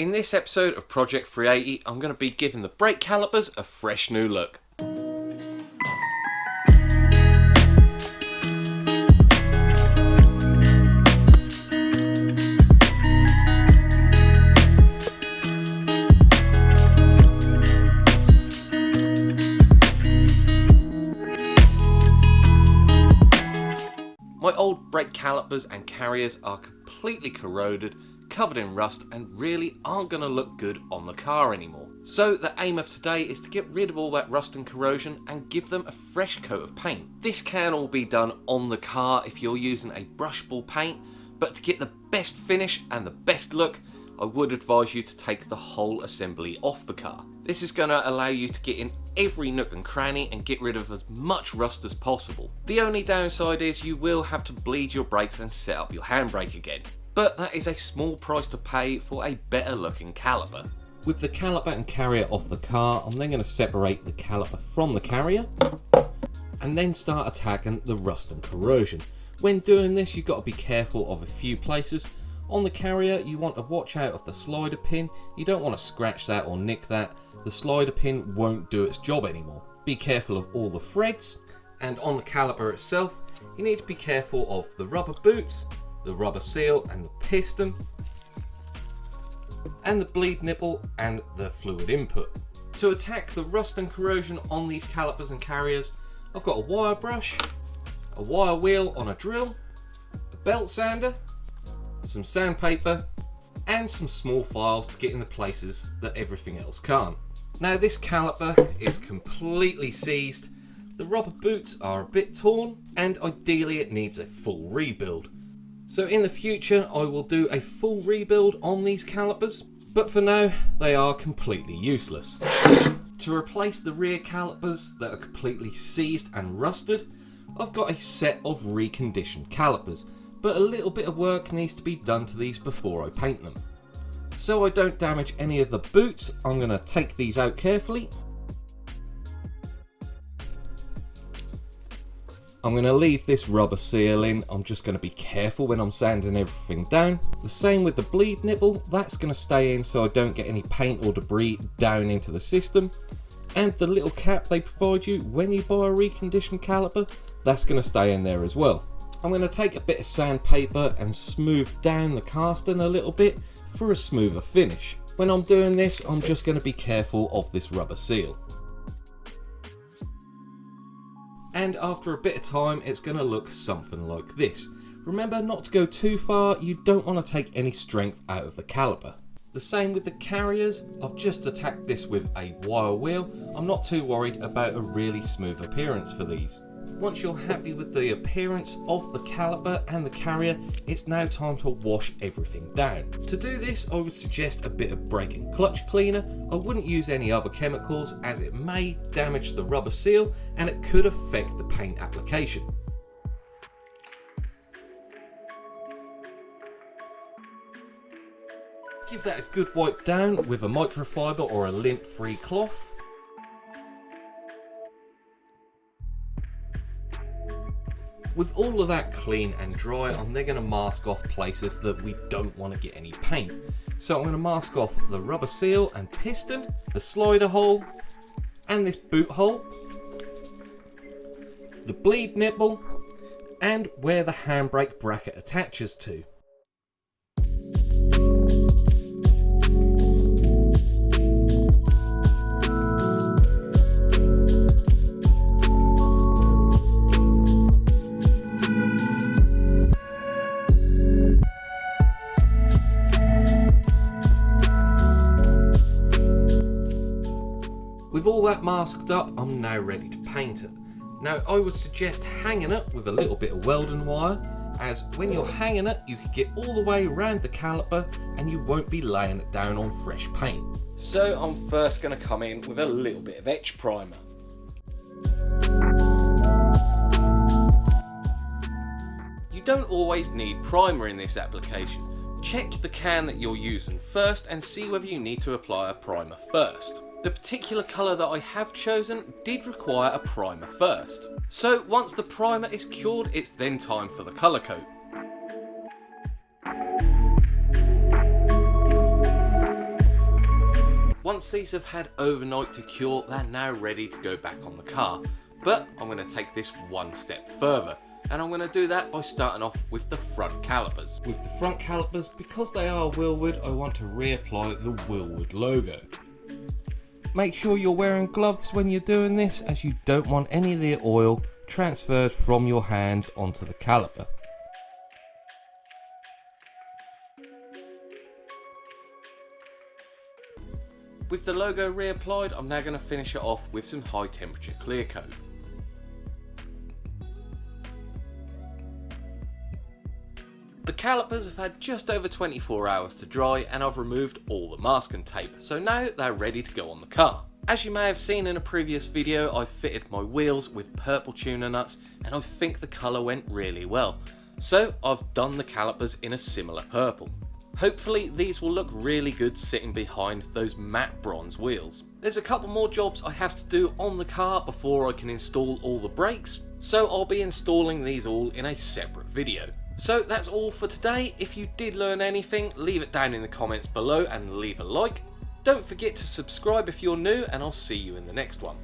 In this episode of Project 380, I'm going to be giving the brake calipers a fresh new look. My old brake calipers and carriers are completely corroded, covered in rust, and really aren't going to look good on the car anymore. So the aim of today is to get rid of all that rust and corrosion and give them a fresh coat of paint. This can all be done on the car if you're using a brushable paint, but to get the best finish and the best look, I would advise you to take the whole assembly off the car. This is going to allow you to get in every nook and cranny and get rid of as much rust as possible. The only downside is you will have to bleed your brakes and set up your handbrake again. But that is a small price to pay for a better looking caliper. With the caliper and carrier off the car, I'm then going to separate the caliper from the carrier and then start attacking the rust and corrosion. When doing this, you've got to be careful of a few places. On the carrier, you want to watch out of the slider pin. You don't want to scratch that or nick that. The slider pin won't do its job anymore. Be careful of all the threads. And on the caliper itself, you need to be careful of the rubber boots, the rubber seal and the piston, and the bleed nipple and the fluid input. To attack the rust and corrosion on these calipers and carriers, I've got a wire brush, a wire wheel on a drill, a belt sander, some sandpaper, and some small files to get in the places that everything else can't. Now this caliper is completely seized, the rubber boots are a bit torn, and ideally it needs a full rebuild. So in the future I will do a full rebuild on these calipers, but for now they are completely useless. To replace the rear calipers that are completely seized and rusted, I've got a set of reconditioned calipers, but a little bit of work needs to be done to these before I paint them. So I don't damage any of the boots, I'm going to take these out carefully. I'm going to leave this rubber seal in. I'm just going to be careful when I'm sanding everything down. The same with the bleed nipple, that's going to stay in so I don't get any paint or debris down into the system. And the little cap they provide you when you buy a reconditioned caliper, that's going to stay in there as well. I'm going to take a bit of sandpaper and smooth down the casting a little bit for a smoother finish. When I'm doing this, I'm just going to be careful of this rubber seal. And after a bit of time, it's going to look something like this. Remember not to go too far, you don't want to take any strength out of the caliper. The same with the carriers, I've just attacked this with a wire wheel. I'm not too worried about a really smooth appearance for these. Once you're happy with the appearance of the caliper and the carrier, it's now time to wash everything down. To do this, I would suggest a bit of brake and clutch cleaner. I wouldn't use any other chemicals as it may damage the rubber seal and it could affect the paint application. Give that a good wipe down with a microfiber or a lint-free cloth. With all of that clean and dry, I'm then going to mask off places that we don't want to get any paint. So I'm going to mask off the rubber seal and piston, the slider hole, and this boot hole, the bleed nipple, and where the handbrake bracket attaches to. With all that masked up, I'm now ready to paint it. Now I would suggest hanging it with a little bit of welding wire, as when you're hanging it you can get all the way around the caliper and you won't be laying it down on fresh paint. So I'm first going to come in with a little bit of etch primer. You don't always need primer in this application. Check the can that you're using first and see whether you need to apply a primer first. The particular colour that I have chosen did require a primer first. So once the primer is cured, it's then time for the colour coat. Once these have had overnight to cure, they're now ready to go back on the car. But I'm going to take this one step further, and I'm going to do that by starting off with the front calipers. With the front calipers, because they are Wilwood, I want to reapply the Wilwood logo. Make sure you're wearing gloves when you're doing this, as you don't want any of the oil transferred from your hands onto the caliper. With the logo reapplied, I'm now going to finish it off with some high temperature clear coat. The calipers have had just over 24 hours to dry, and I've removed all the masking tape, so now they're ready to go on the car. As you may have seen in a previous video, I fitted my wheels with purple tuner nuts, and I think the colour went really well. So I've done the calipers in a similar purple. Hopefully these will look really good sitting behind those matte bronze wheels. There's a couple more jobs I have to do on the car before I can install all the brakes, so I'll be installing these all in a separate video. So that's all for today. If you did learn anything, leave it down in the comments below and leave a like. Don't forget to subscribe if you're new, and I'll see you in the next one.